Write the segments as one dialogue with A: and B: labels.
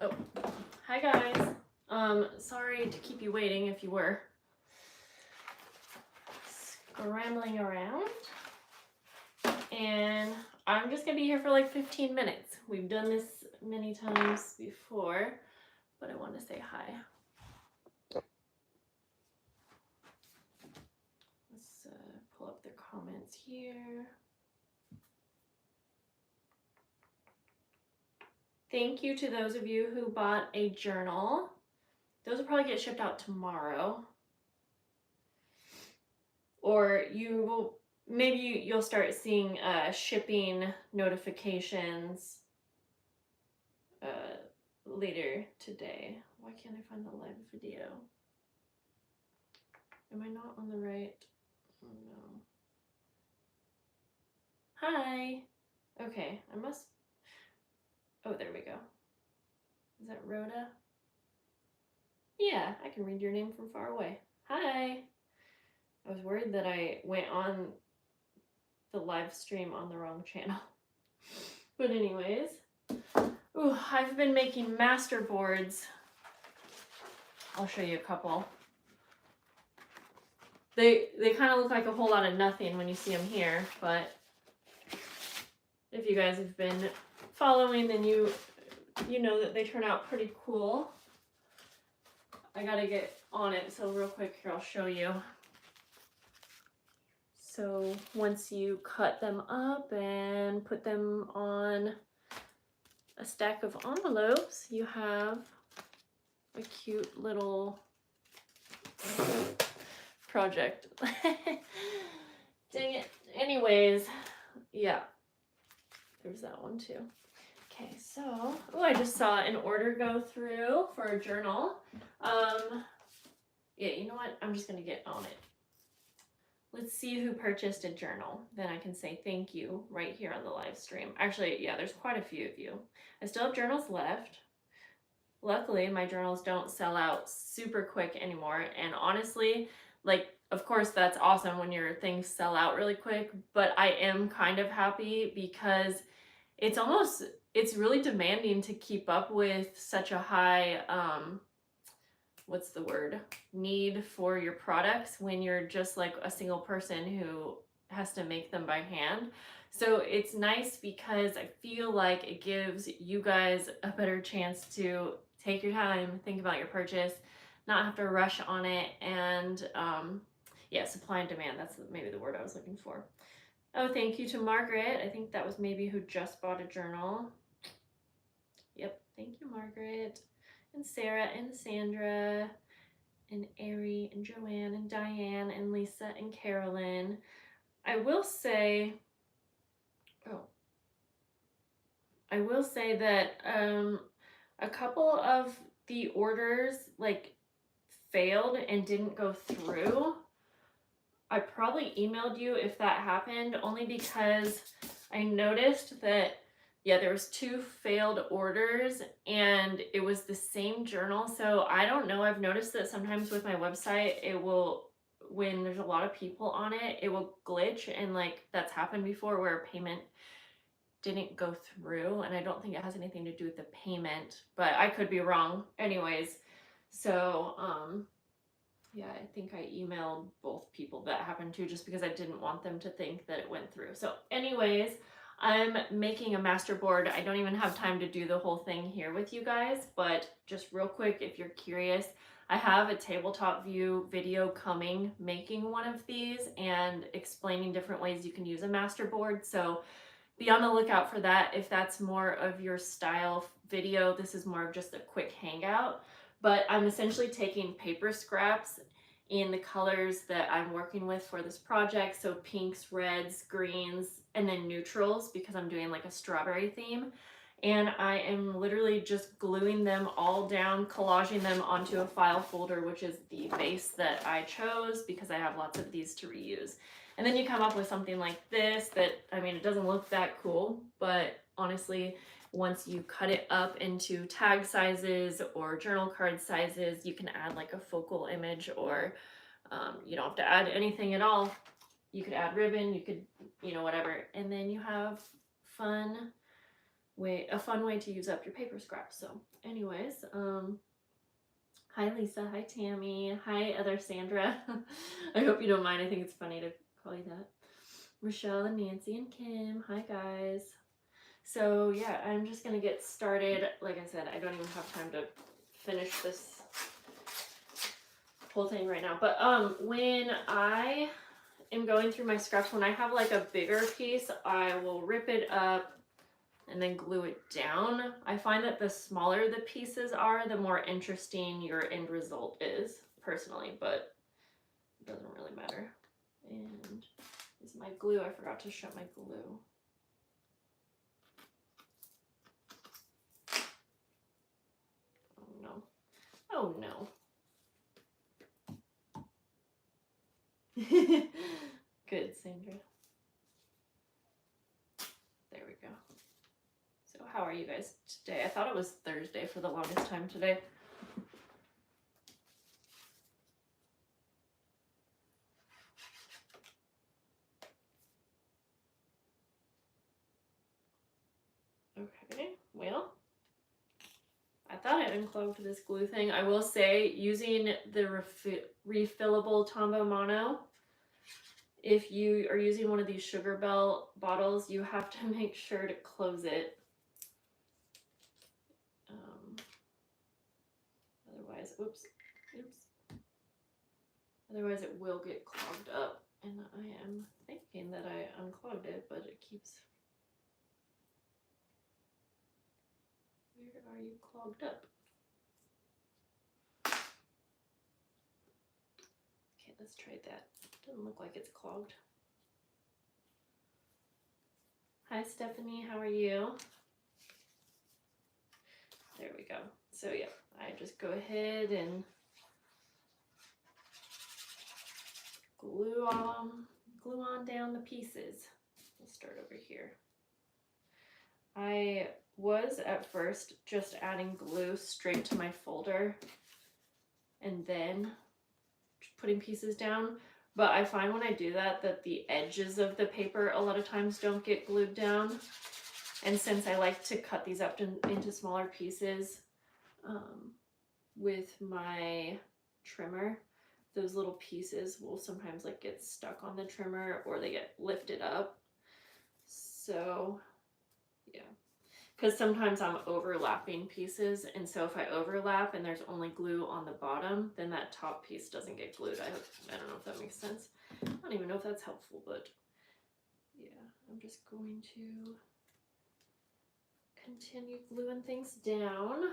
A: Oh, hi guys. Sorry to keep you waiting if you were scrambling around. And I'm just gonna be here for like 15 minutes. We've done this many times before, but I want to say hi. Let's pull up their comments here. Thank you to those of you who bought a journal. Those will probably get shipped out tomorrow. Or you will, maybe you'll start seeing shipping notifications later today. Why can't I find the live video? Am I not on the right? Oh no. Hi. Okay, I must. Oh, there we go. Is that Rhoda? Yeah, I can read your name from far away. Hi. I was worried that I went on the live stream on the wrong channel. But anyways, ooh, I've been making masterboards. I'll show you a couple. They kind of look like a whole lot of nothing when you see them here, but if you guys have been following, then you know that they turn out pretty cool. I gotta get on it, so real quick here I'll show you. So once you cut them up and put them on a stack of envelopes, you have a cute little project. Dang it. Anyways, yeah, there's that one too. Okay, so, oh, I just saw an order go through for a journal. Yeah, you know what? I'm just gonna get on it. Let's see who purchased a journal. Then I can say thank you right here on the live stream. Actually, yeah, there's quite a few of you. I still have journals left. Luckily, my journals don't sell out super quick anymore. And honestly, like, of course, that's awesome when your things sell out really quick. But I am kind of happy because it's really demanding to keep up with such a high, what's the word, need for your products when you're just like a single person who has to make them by hand. So it's nice because I feel like it gives you guys a better chance to take your time, think about your purchase, not have to rush on it, and yeah, supply and demand, that's maybe the word I was looking for. Oh, thank you to Margaret. I think that was maybe who just bought a journal. Yep, thank you, Margaret. And Sarah and Sandra and Ari and Joanne and Diane and Lisa and Carolyn. I will say that a couple of the orders like failed and didn't go through. I probably emailed you if that happened, only because I noticed that, yeah, there was 2 failed orders and it was the same journal. So I don't know, I've noticed that sometimes with my website, it will, when there's a lot of people on it, it will glitch, and like that's happened before where a payment didn't go through, and I don't think it has anything to do with the payment, but I could be wrong. Anyways, so yeah, I think I emailed both people that happened to, just because I didn't want them to think that it went through. So anyways, I'm making a masterboard. I don't even have time to do the whole thing here with you guys, but just real quick, if you're curious, I have a tabletop view video coming making one of these and explaining different ways you can use a masterboard. So be on the lookout for that if that's more of your style video. This is more of just a quick hangout. But I'm essentially taking paper scraps in the colors that I'm working with for this project. So pinks, reds, greens, and then neutrals, because I'm doing like a strawberry theme. And I am literally just gluing them all down, collaging them onto a file folder, which is the base that I chose because I have lots of these to reuse. And then you come up with something like this that, I mean, it doesn't look that cool, but honestly, once you cut it up into tag sizes or journal card sizes, you can add like a focal image, or you don't have to add anything at all. You could add ribbon, you could, you know, whatever. And then you have fun a fun way to use up your paper scraps. So anyways, hi Lisa, hi Tammy, hi other Sandra. I hope you don't mind. I think it's funny to call you that. Rochelle and Nancy and Kim, hi guys. So yeah, I'm just gonna get started. Like I said, I don't even have time to finish this whole thing right now. But when I am going through my scraps, when I have like a bigger piece, I will rip it up and then glue it down. I find that the smaller the pieces are, the more interesting your end result is, personally, but it doesn't really matter. And is my glue, I forgot to shut my glue. Oh no. Oh no. Good, Sandra. There we go. So how are you guys today? I thought it was Thursday for the longest time today. Okay, well, I thought I unclogged this glue thing. I will say, using the refillable Tombow Mono, if you are using one of these Sugar Bell bottles, you have to make sure to close it. Otherwise, oops. Otherwise it will get clogged up. And I am thinking that I unclogged it, but it keeps... Where are you clogged up? Okay, let's try that. Doesn't look like it's clogged. Hi Stephanie, how are you? There we go. So yeah, I just go ahead and glue on down the pieces. We'll start over here. I was at first just adding glue straight to my folder and then putting pieces down, but I find when I do that the edges of the paper a lot of times don't get glued down. And since I like to cut these up into smaller pieces with my trimmer, those little pieces will sometimes like get stuck on the trimmer or they get lifted up. So yeah, because sometimes I'm overlapping pieces, and so if I overlap and there's only glue on the bottom, then that top piece doesn't get glued. I don't know if that makes sense. I don't even know if that's helpful, but yeah, I'm just going to continue gluing things down.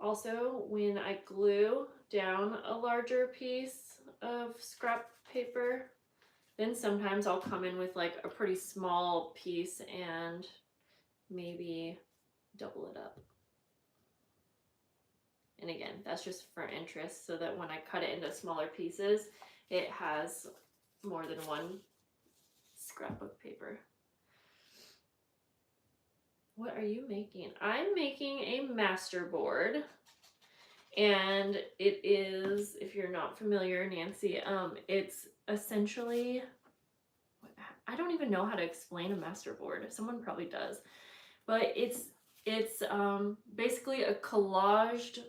A: Also, when I glue down a larger piece of scrap paper, then sometimes I'll come in with like a pretty small piece and maybe double it up. And again, that's just for interest, so that when I cut it into smaller pieces, it has more than one scrapbook paper. What are you making? I'm making a masterboard, and it is, if you're not familiar, Nancy, it's essentially, I don't even know how to explain a masterboard. Someone probably does, but it's basically a collaged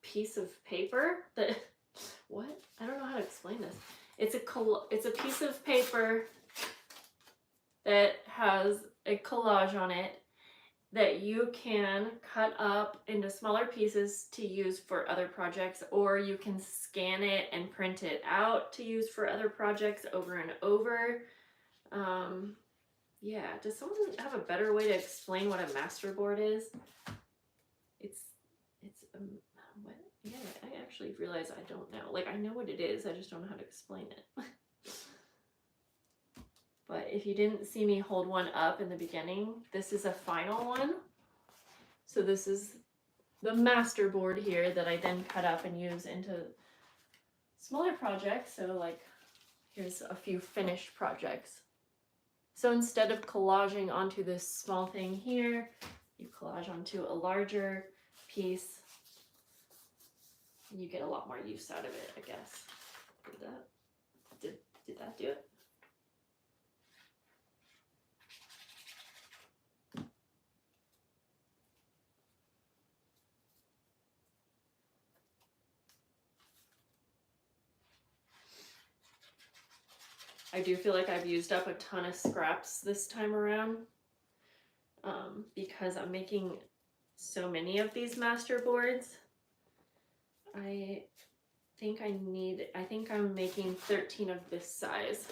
A: piece of paper that, what? I don't know how to explain this. It's a piece of paper that has a collage on it that you can cut up into smaller pieces to use for other projects, or you can scan it and print it out to use for other projects over and over. Yeah, does someone have a better way to explain what a masterboard is? It's what? Yeah, I actually realize I don't know. Like, I know what it is, I just don't know how to explain it. But if you didn't see me hold one up in the beginning, this is a final one. So this is the masterboard here that I then cut up and use into smaller projects. So like, here's a few finished projects. So instead of collaging onto this small thing here, you collage onto a larger piece. And you get a lot more use out of it, I guess. Did that do it? I do feel like I've used up a ton of scraps this time around because I'm making so many of these masterboards. I think I'm making 13 of this size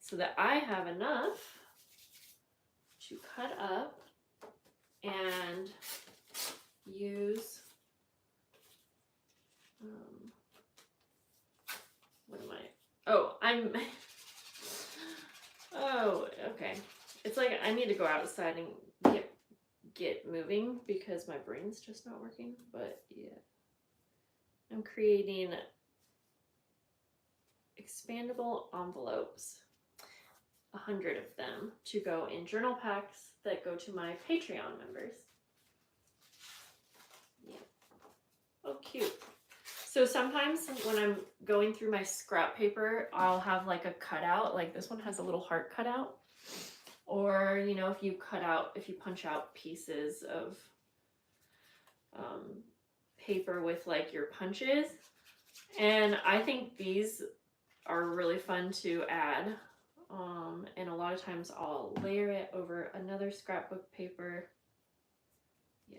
A: so that I have enough to cut up and use, what am I, oh, oh, okay. It's like I need to go outside and get moving because my brain's just not working, but yeah. I'm creating expandable envelopes, 100 of them, to go in journal packs that go to my Patreon members. Yeah. Oh, cute. So sometimes when I'm going through my scrap paper, I'll have like a cutout, like this one has a little heart cutout. Or, you know, if you punch out pieces of paper with like your punches. And I think these are really fun to add. And a lot of times I'll layer it over another scrapbook paper. Yeah.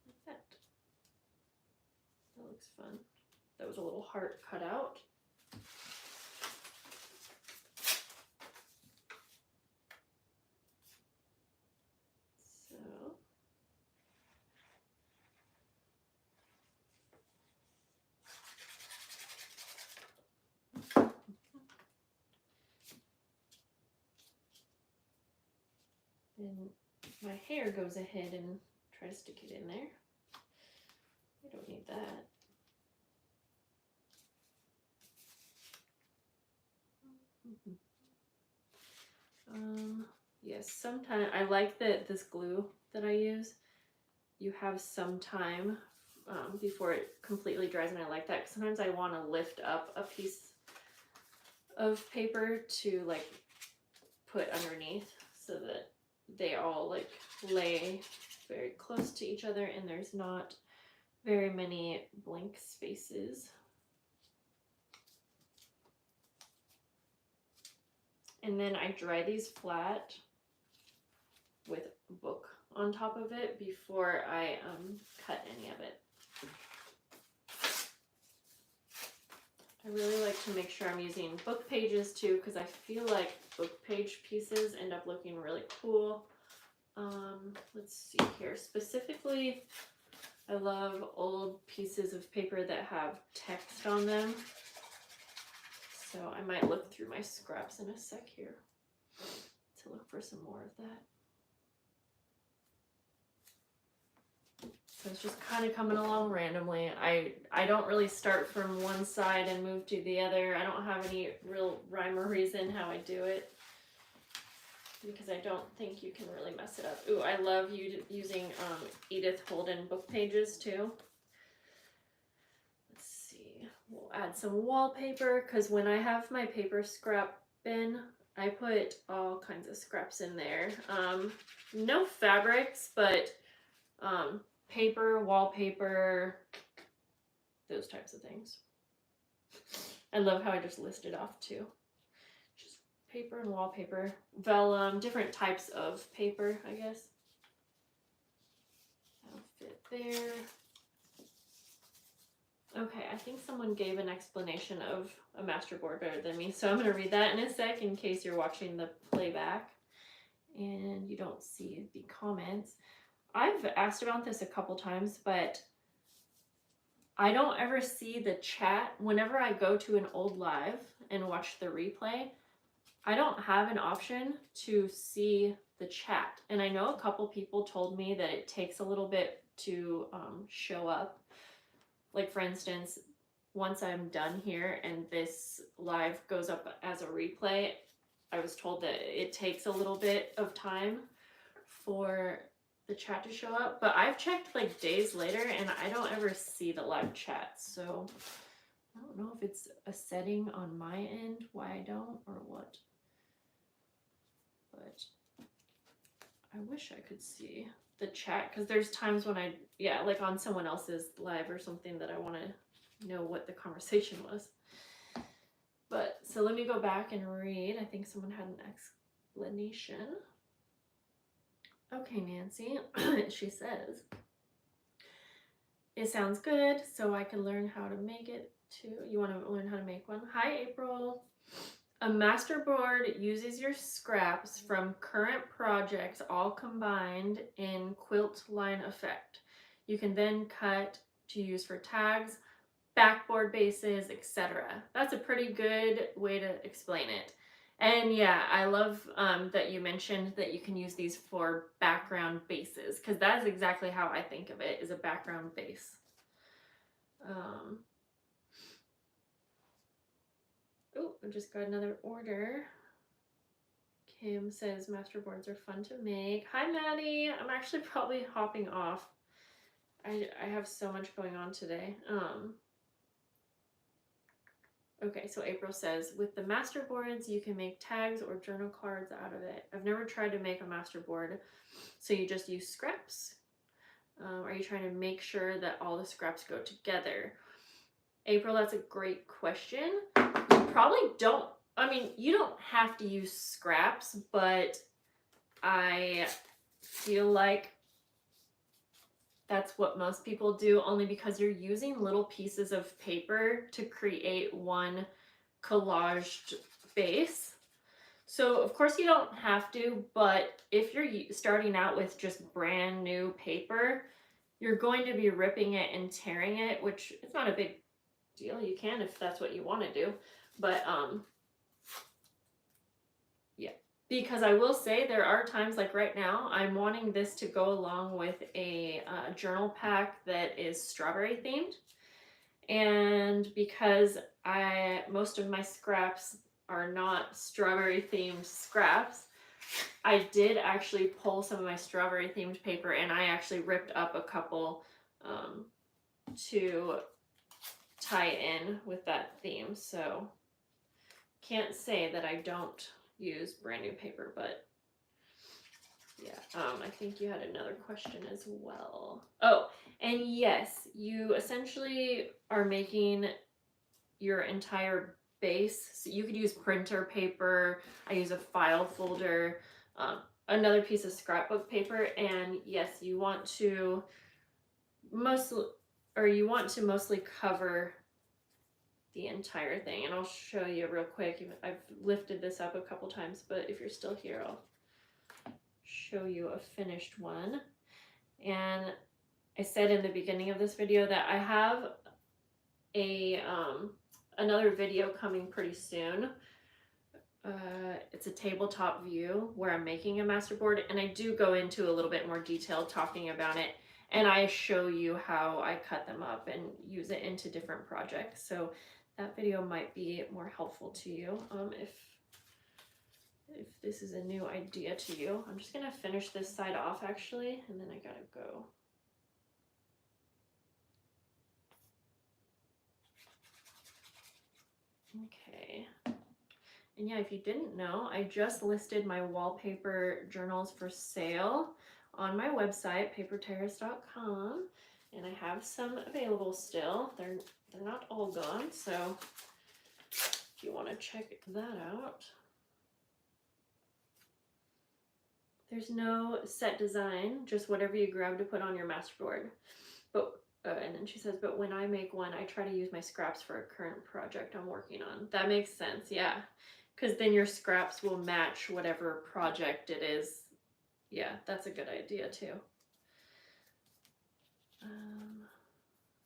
A: Like that. That looks fun. That was a little heart cut out. Then my hair goes ahead and tries to get in there. I don't need that. Yes, sometimes I like that this glue that I use, you have some time before it completely dries, and I like that because sometimes I want to lift up a piece of paper to like put underneath so that they all like lay very close to each other and there's not very many blank spaces. And then I dry these flat with a book on top of it before I cut any of it. I really like to make sure I'm using book pages too, because I feel like book page pieces end up looking really cool. Let's see here. Specifically, I love old pieces of paper that have text on them. So I might look through my scraps in a sec here to look for some more of that. So it's just kind of coming along randomly. I don't really start from one side and move to the other. I don't have any real rhyme or reason how I do it, because I don't think you can really mess it up. Ooh, I love using Edith Holden book pages too. Let's see. We'll add some wallpaper, because when I have my paper scrap bin, I put all kinds of scraps in there. No fabrics, but paper, wallpaper, those types of things. I love how I just listed off too. Just paper and wallpaper, vellum, different types of paper, I guess. That'll fit there. Okay, I think someone gave an explanation of a masterboard better than me, so I'm going to read that in a sec in case you're watching the playback and you don't see the comments. I've asked about this a couple times, but I don't ever see the chat. Whenever I go to an old live and watch the replay, I don't have an option to see the chat. And I know a couple people told me that it takes a little bit to show up. Like for instance, once I'm done here and this live goes up as a replay, I was told that it takes a little bit of time for the chat to show up, but I've checked like days later and I don't ever see the live chat. So I don't know if it's a setting on my end why I don't or what, but I wish I could see the chat, because there's times when like on someone else's live or something that I want to know what the conversation was. But so let me go back and read. I think someone had an explanation. Okay, Nancy, she says, it sounds good, so I can learn how to make it too. You want to learn how to make one? Hi, April. A masterboard uses your scraps from current projects all combined in quilt line effect. You can then cut to use for tags, backboard bases, etc. That's a pretty good way to explain it. And yeah, I love that you mentioned that you can use these for background bases, because that is exactly how I think of it, is a background base. Oh, I just got another order. Kim says masterboards are fun to make. Hi, Maddie. I'm actually probably hopping off. I have so much going on today. Okay, so April says, with the masterboards, you can make tags or journal cards out of it. I've never tried to make a masterboard, so you just use scraps. Are you trying to make sure that all the scraps go together? April, that's a great question. You probably don't, I mean, you don't have to use scraps, but I feel like that's what most people do, only because you're using little pieces of paper to create one collaged base. So of course you don't have to, but if you're starting out with just brand new paper, you're going to be ripping it and tearing it, which it's not a big deal. You can if that's what you want to do, but yeah. Because I will say there are times, like right now, I'm wanting this to go along with a journal pack that is strawberry themed. And because most of my scraps are not strawberry themed scraps, I did actually pull some of my strawberry themed paper, and I actually ripped up a couple to tie in with that theme. So can't say that I don't use brand new paper, but yeah. I think you had another question as well. Oh, and yes, you essentially are making your entire base. So you could use printer paper. I use a file folder, another piece of scrapbook paper, and yes, you want to mostly cover the entire thing. And I'll show you real quick. I've lifted this up a couple times, but if you're still here, I'll show you a finished one. And I said in the beginning of this video that I have a another video coming pretty soon. It's a tabletop view where I'm making a masterboard, and I do go into a little bit more detail talking about it, and I show you how I cut them up and use it into different projects. So that video might be more helpful to you if this is a new idea to you. I'm just gonna finish this side off actually, and then I gotta go. Okay. And yeah, if you didn't know, I just listed my wallpaper journals for sale on my website, paperterrace.com, and I have some available still. They're not all gone, so if you want to check that out. There's no set design, just whatever you grab to put on your masterboard. But and then she says, but when I make one, I try to use my scraps for a current project I'm working on. That makes sense, yeah. Because then your scraps will match whatever project it is. Yeah, that's a good idea too.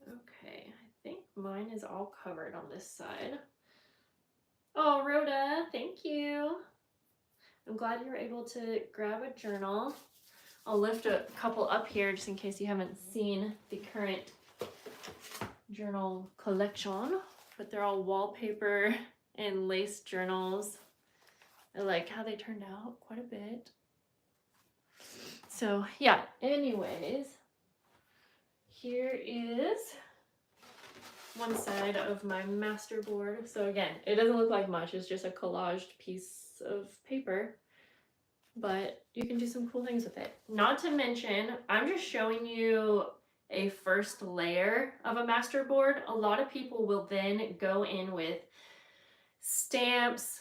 A: Okay, I think mine is all covered on this side. Oh, Rhoda, thank you. I'm glad you were able to grab a journal. I'll lift a couple up here just in case you haven't seen the current journal collection, but they're all wallpaper and lace journals. I like how they turned out quite a bit. So yeah, anyways, here is one side of my masterboard. So again, it doesn't look like much, it's just a collaged piece of paper, but you can do some cool things with it. Not to mention, I'm just showing you a first layer of a masterboard, a lot of people will then go in with stamps,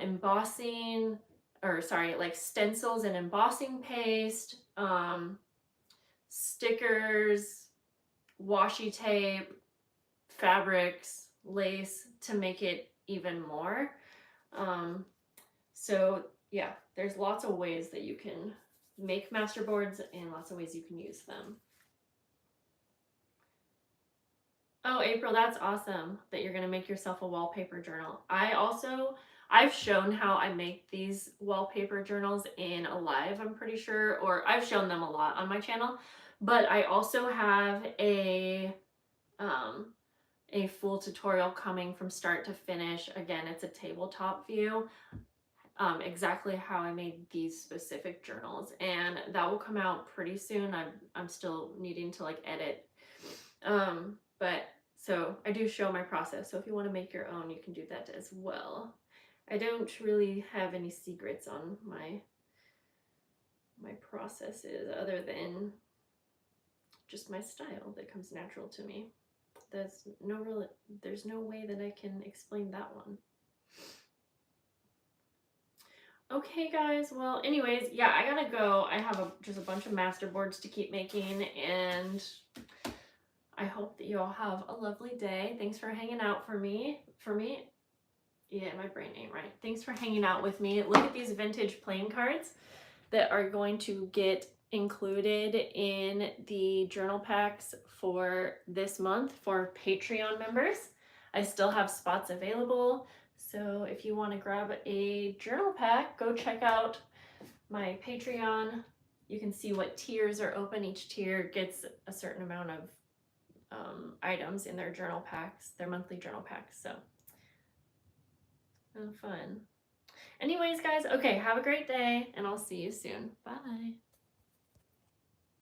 A: embossing, or sorry, like stencils and embossing paste, stickers, washi tape, fabrics, lace to make it even more. So yeah, there's lots of ways that you can make masterboards and lots of ways you can use them. Oh, April, that's awesome that you're going to make yourself a wallpaper journal. I've shown how I make these wallpaper journals in a live, I'm pretty sure, or I've shown them a lot on my channel, but I also have um, a full tutorial coming from start to finish. Again, it's a tabletop view, exactly how I made these specific journals, and that will come out pretty soon. I'm still needing to like edit, but so I do show my process. So if you want to make your own, you can do that as well. I don't really have any secrets on my processes other than just my style that comes natural to me. There's no way that I can explain that one. Okay, guys. Well, anyways, yeah, I gotta go. I have just a bunch of masterboards to keep making, and I hope that you all have a lovely day. Thanks for hanging out for me. Yeah, my brain ain't right. Thanks for hanging out with me. Look at these vintage playing cards that are going to get included in the journal packs for this month for Patreon members. I still have spots available. So if you want to grab a journal pack, go check out my Patreon. You can see what tiers are open. Each tier gets a certain amount of items in their journal packs, their monthly journal packs. So fun. Anyways, guys, okay, have a great day, and I'll see you soon. Bye.